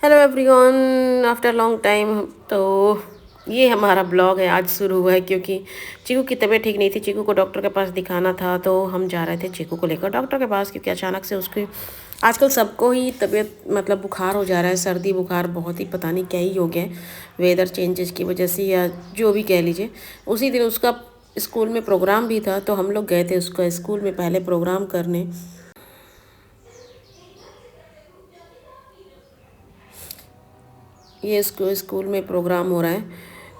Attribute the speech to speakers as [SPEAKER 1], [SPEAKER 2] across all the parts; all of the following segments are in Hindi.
[SPEAKER 1] Hello everyone, after long time. तो ये हमारा ब्लॉग है, आज शुरू हुआ है क्योंकि चीकू की तबीयत ठीक नहीं थी। चीकू को डॉक्टर के पास दिखाना था, तो हम जा रहे थे चीकू को लेकर डॉक्टर के पास, क्योंकि अचानक से उसकी आजकल सबको ही तबीयत मतलब बुखार हो जा रहा है। सर्दी बुखार बहुत ही पता नहीं क्या ही हो गया है, वेदर चेंजेस की वजह से या जो भी कह लीजिए। उसी दिन उसका स्कूल में प्रोग्राम भी था, तो हम लोग गए थे उसका स्कूल में पहले प्रोग्राम करने। ये स्कूल में प्रोग्राम हो रहा है,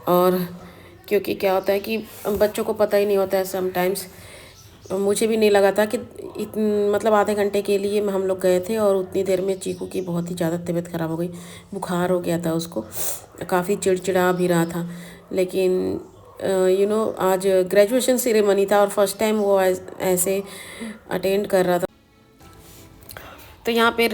[SPEAKER 1] और क्योंकि क्या होता है कि बच्चों को पता ही नहीं होता है समटाइम्स। मुझे भी नहीं लगा था कि मतलब आधे घंटे के लिए हम लोग गए थे, और उतनी देर में चीकू की बहुत ही ज़्यादा तबीयत ख़राब हो गई। बुखार हो गया था उसको, काफ़ी चिड़चिड़ा भी रहा था। लेकिन आज ग्रेजुएशन सेरेमनी था और फर्स्ट टाइम वो ऐसे अटेंड कर रहा था। तो यहाँ पे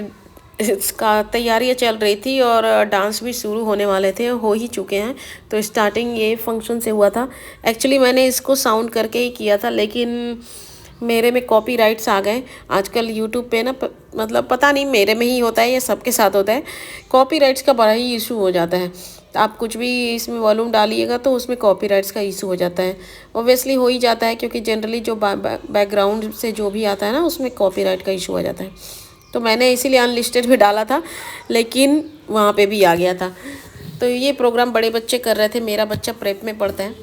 [SPEAKER 1] इसका तैयारियाँ चल रही थी और डांस भी शुरू होने वाले थे, हो ही चुके हैं। तो स्टार्टिंग ये फंक्शन से हुआ था। एक्चुअली मैंने इसको साउंड करके ही किया था, लेकिन मेरे में कॉपीराइट्स आ गए। आजकल यूट्यूब पे ना मतलब पता नहीं मेरे में ही होता है या सबके साथ होता है, कॉपीराइट्स का बड़ा ही इशू हो जाता है। तो आप कुछ भी इसमें वॉल्यूम डालिएगा तो उसमें कॉपीराइट्स का इशू हो जाता है। ऑब्वियसली हो ही जाता है, क्योंकि जनरली जो बैकग्राउंड से जो भी आता है ना, उसमें कॉपीराइट का इशू आ जाता है। तो मैंने इसीलिए अनलिस्टेड में डाला था, लेकिन वहाँ पे भी आ गया था। तो ये प्रोग्राम बड़े बच्चे कर रहे थे। मेरा बच्चा प्रेप में पढ़ता है,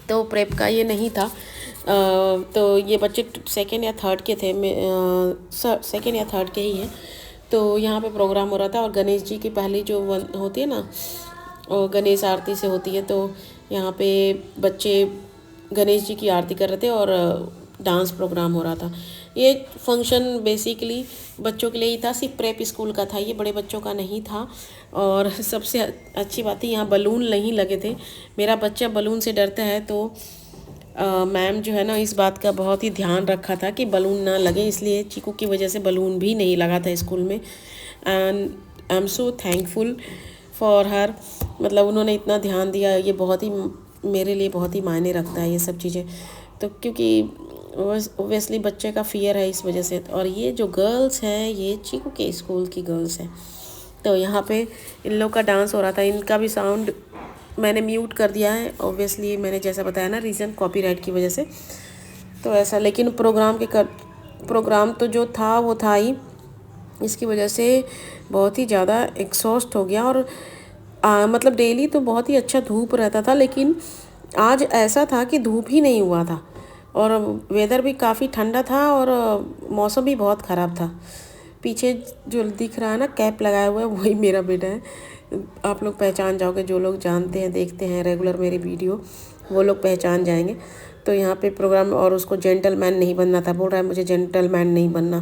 [SPEAKER 1] तो प्रेप का ये नहीं था। तो ये बच्चे सेकेंड या थर्ड के थे, सेकेंड या थर्ड के ही हैं। तो यहाँ पे प्रोग्राम हो रहा था, और गणेश जी की पहली जो होती है ना, और गणेश आरती से होती है। तो यहाँ पे बच्चे गणेश जी की आरती कर रहे थे और डांस प्रोग्राम हो रहा था। ये फंक्शन बेसिकली बच्चों के लिए ही था, सिर्फ प्रेप स्कूल का था, ये बड़े बच्चों का नहीं था। और सबसे अच्छी बात है, यहाँ बलून नहीं लगे थे। मेरा बच्चा बलून से डरता है, तो मैम जो है ना, इस बात का बहुत ही ध्यान रखा था कि बलून ना लगे, इसलिए चीकू की वजह से बलून भी नहीं लगा था स्कूल में। And I am so thankful for her. मतलब उन्होंने इतना ध्यान दिया, ये बहुत ही मेरे लिए बहुत ही मायने रखता है ये सब चीज़ें। तो क्योंकि ओबियसली बच्चे का फियर है इस वजह से। और ये जो गर्ल्स हैं, ये चीकू के स्कूल की गर्ल्स हैं। तो यहाँ पे इन लोग का डांस हो रहा था। इनका भी साउंड मैंने म्यूट कर दिया है, ऑब्वियसली मैंने जैसा बताया ना, रीज़न कॉपीराइट की वजह से। तो ऐसा, लेकिन प्रोग्राम तो जो था वो था ही, इसकी वजह से बहुत ही ज़्यादा एग्जॉस्ट हो गया। और मतलब डेली तो बहुत ही अच्छा धूप रहता था, लेकिन आज ऐसा था कि धूप ही नहीं हुआ था, और वेदर भी काफ़ी ठंडा था, और मौसम भी बहुत ख़राब था। पीछे जो दिख रहा है ना, कैप लगाया हुआ है, वही मेरा बेटा है। आप लोग पहचान जाओगे, जो लोग जानते हैं, देखते हैं रेगुलर मेरी वीडियो, वो लोग पहचान जाएंगे। तो यहाँ पे प्रोग्राम, और उसको जेंटलमैन नहीं बनना था। बोल रहा है मुझे जेंटलमैन नहीं बनना,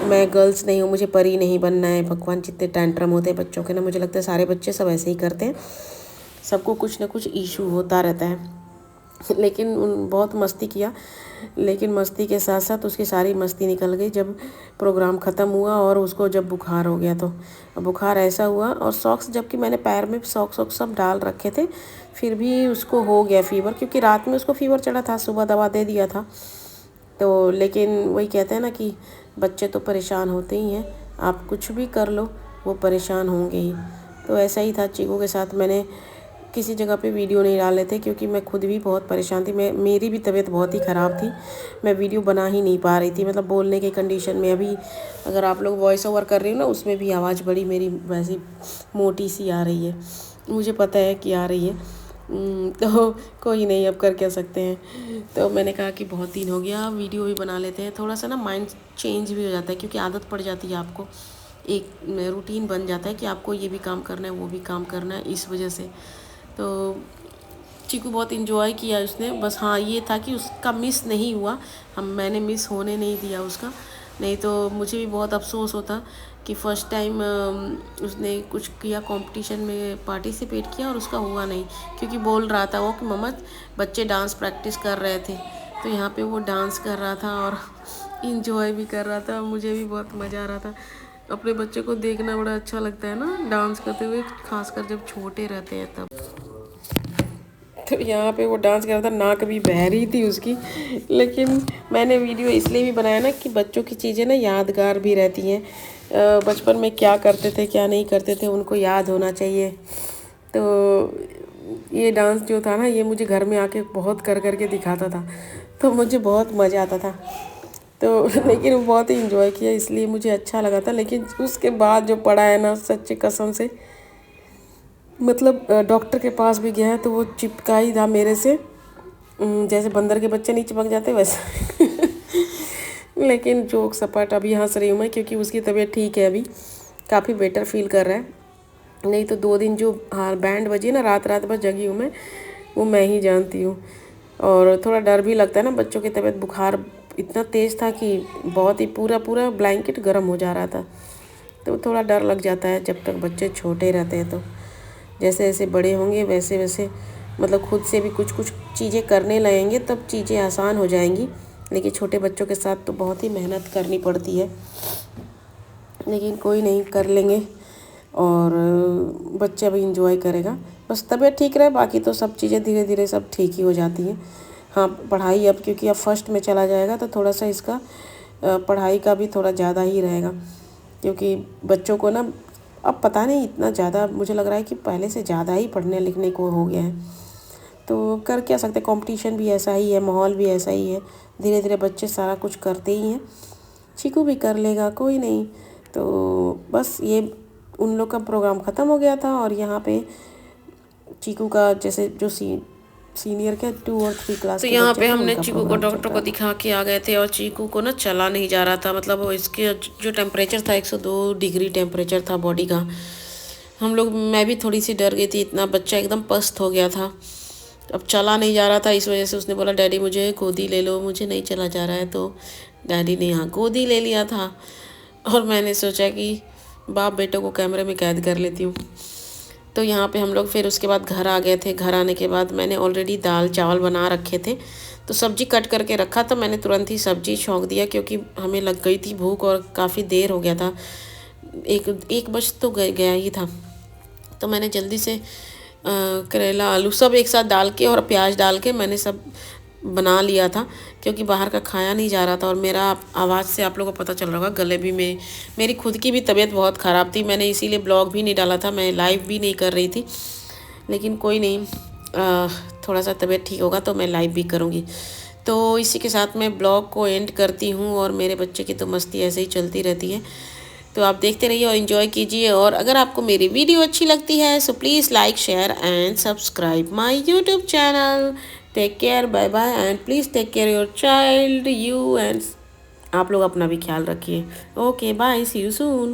[SPEAKER 1] मैं गर्ल्स नहीं हूँ, मुझे परी नहीं बनना है। भगवान, जितने टैंट्रम होते हैं बच्चों के ना, मुझे लगता है सारे बच्चे सब ऐसे ही करते हैं, सबको कुछ ना कुछ इशू होता रहता है। लेकिन बहुत मस्ती किया, लेकिन मस्ती के साथ साथ उसकी सारी मस्ती निकल गई जब प्रोग्राम ख़त्म हुआ, और उसको जब बुखार हो गया। तो बुखार ऐसा हुआ, और सॉक्स, जबकि मैंने पैर में सॉक्स सब डाल रखे थे, फिर भी उसको हो गया फीवर, क्योंकि रात में उसको फीवर चढ़ा था, सुबह दवा दे दिया था। तो लेकिन वही कहते हैं ना कि बच्चे तो परेशान होते ही हैं, आप कुछ भी कर लो वो परेशान होंगे ही। तो ऐसा ही था चीकू के साथ। मैंने किसी जगह पे वीडियो नहीं डाले थे, क्योंकि मैं खुद भी बहुत परेशान थी। मेरी भी तबीयत बहुत ही ख़राब थी, मैं वीडियो बना ही नहीं पा रही थी, मतलब बोलने के कंडीशन में। अभी अगर आप लोग वॉइस ओवर कर रही हो ना, उसमें भी आवाज़ बड़ी मेरी वैसी मोटी सी आ रही है, मुझे पता है कि आ रही है। तो कोई नहीं, अब कर क्या सकते हैं। तो मैंने कहा कि बहुत दिन हो गया, वीडियो भी बना लेते हैं। थोड़ा सा ना माइंड चेंज भी हो जाता है, क्योंकि आदत पड़ जाती है आपको, एक रूटीन बन जाता है कि आपको ये भी काम करना है, वो भी काम करना है, इस वजह से। तो चीकू बहुत इन्जॉय किया उसने। बस हाँ, ये था कि उसका मिस नहीं हुआ, मैंने मिस होने नहीं दिया उसका। नहीं तो मुझे भी बहुत अफसोस होता कि फ़र्स्ट टाइम उसने कुछ किया, कंपटीशन में पार्टिसिपेट किया, और उसका हुआ नहीं। क्योंकि बोल रहा था वो कि मम्मा, बच्चे डांस प्रैक्टिस कर रहे थे, तो यहाँ पे वो डांस कर रहा था और इन्जॉय भी कर रहा था। मुझे भी बहुत मज़ा आ रहा था। अपने बच्चे को देखना बड़ा अच्छा लगता है ना, डांस करते हुए, खासकर जब छोटे रहते हैं तब। तो यहाँ पे वो डांस कर रहा था, नाक भी बह रही थी उसकी। लेकिन मैंने वीडियो इसलिए भी बनाया ना कि बच्चों की चीज़ें ना यादगार भी रहती हैं। बचपन में क्या करते थे क्या नहीं करते थे उनको याद होना चाहिए। तो ये डांस जो था ना, ये मुझे घर में आके बहुत कर कर के दिखाता था, तो मुझे बहुत मज़ा आता था। तो लेकिन वो बहुत ही इंजॉय किया, इसलिए मुझे अच्छा लगा था। लेकिन उसके बाद जो पड़ा है ना, सच्ची कसम से, मतलब डॉक्टर के पास भी गया है तो वो चिपका ही था मेरे से, जैसे बंदर के बच्चे नहीं चिपक जाते वैसे। लेकिन जोक सपाट अभी हंस रही हूँ मैं, क्योंकि उसकी तबीयत ठीक है अभी, काफ़ी बेटर फील कर रहा है। नहीं तो 2 दिन जो हाँ बैंड बजी ना, रात रात भर जगी हूँ मैं, वो मैं ही जानती हूँ। और थोड़ा डर भी लगता है ना, बच्चों की तबीयत, बुखार इतना तेज़ था कि बहुत ही पूरा पूरा ब्लैंकेट गर्म हो जा रहा था। तो थोड़ा डर लग जाता है जब तक बच्चे छोटे रहते हैं। तो जैसे जैसे बड़े होंगे वैसे वैसे मतलब खुद से भी कुछ कुछ चीज़ें करने लगेंगे तब चीज़ें आसान हो जाएंगी। लेकिन छोटे बच्चों के साथ तो बहुत ही मेहनत करनी पड़ती है, लेकिन कोई नहीं, कर लेंगे। और बच्चा भी इंजॉय करेगा, बस तबीयत ठीक रहे, बाकी तो सब चीज़ें धीरे धीरे सब ठीक ही हो जाती हैं। हाँ, पढ़ाई अब क्योंकि अब फर्स्ट में चला जाएगा तो थोड़ा सा इसका पढ़ाई का भी थोड़ा ज़्यादा ही रहेगा, क्योंकि बच्चों को ना अब पता नहीं इतना ज़्यादा, मुझे लग रहा है कि पहले से ज़्यादा ही पढ़ने लिखने को हो गया है। तो कर क्या सकते, कंपटीशन भी ऐसा ही है, माहौल भी ऐसा ही है, धीरे धीरे बच्चे सारा कुछ करते ही हैं। चीकू भी कर लेगा, कोई नहीं। तो बस ये उन लोग का प्रोग्राम ख़त्म हो गया था, और यहाँ पे चीकू का जैसे जो सीनियर के 2 और 3 क्लास
[SPEAKER 2] तो
[SPEAKER 1] के
[SPEAKER 2] यहाँ
[SPEAKER 1] बच्चे
[SPEAKER 2] पे
[SPEAKER 1] थे
[SPEAKER 2] हमने
[SPEAKER 1] उनका
[SPEAKER 2] चीकू को
[SPEAKER 1] प्रोग्राम चल
[SPEAKER 2] डॉक्टर को
[SPEAKER 1] रहा था।
[SPEAKER 2] दिखा के आ गए थे, और चीकू को ना चला नहीं जा रहा था, मतलब वो इसके जो टेम्परेचर था 102 डिग्री टेम्परेचर था बॉडी का। हम लोग, मैं भी थोड़ी सी डर गई थी, इतना बच्चा एकदम पस्त हो गया था। अब चला नहीं जा रहा था, इस वजह से उसने बोला डैडी मुझे गोदी ले लो, मुझे नहीं चला जा रहा है। तो डैडी ने यहाँ गोदी ले लिया था, और मैंने सोचा कि बाप बेटों को कैमरे में कैद कर लेती हूँ। तो यहाँ पे हम लोग फिर उसके बाद घर आ गए थे। घर आने के बाद मैंने ऑलरेडी दाल चावल बना रखे थे, तो सब्जी कट करके रखा था, मैंने तुरंत ही सब्जी छौंक दिया, क्योंकि हमें लग गई थी भूख और काफ़ी देर हो गया था, एक बज तो गया ही था। तो मैंने जल्दी से करेला आलू सब एक साथ डाल के और प्याज डाल के मैंने सब बना लिया था, क्योंकि बाहर का खाया नहीं जा रहा था। और मेरा आवाज़ से आप लोगों को पता चल रहा होगा, गले भी में मेरी खुद की भी तबीयत बहुत ख़राब थी, मैंने इसीलिए ब्लॉग भी नहीं डाला था, मैं लाइव भी नहीं कर रही थी। लेकिन कोई नहीं, थोड़ा सा तबीयत ठीक होगा तो मैं लाइव भी करूँगी। तो इसी के साथ मैं ब्लॉग को एंड करती हूँ, और मेरे बच्चे की तो मस्ती ऐसे ही चलती रहती है। तो आप देखते रहिए और इन्जॉय कीजिए। और अगर आपको मेरी वीडियो अच्छी लगती है so please like share and subscribe my YouTube channel. Take care, bye bye, and please take care your child, you and आप लोग अपना भी ख्याल रखिए। Okay bye, see you soon.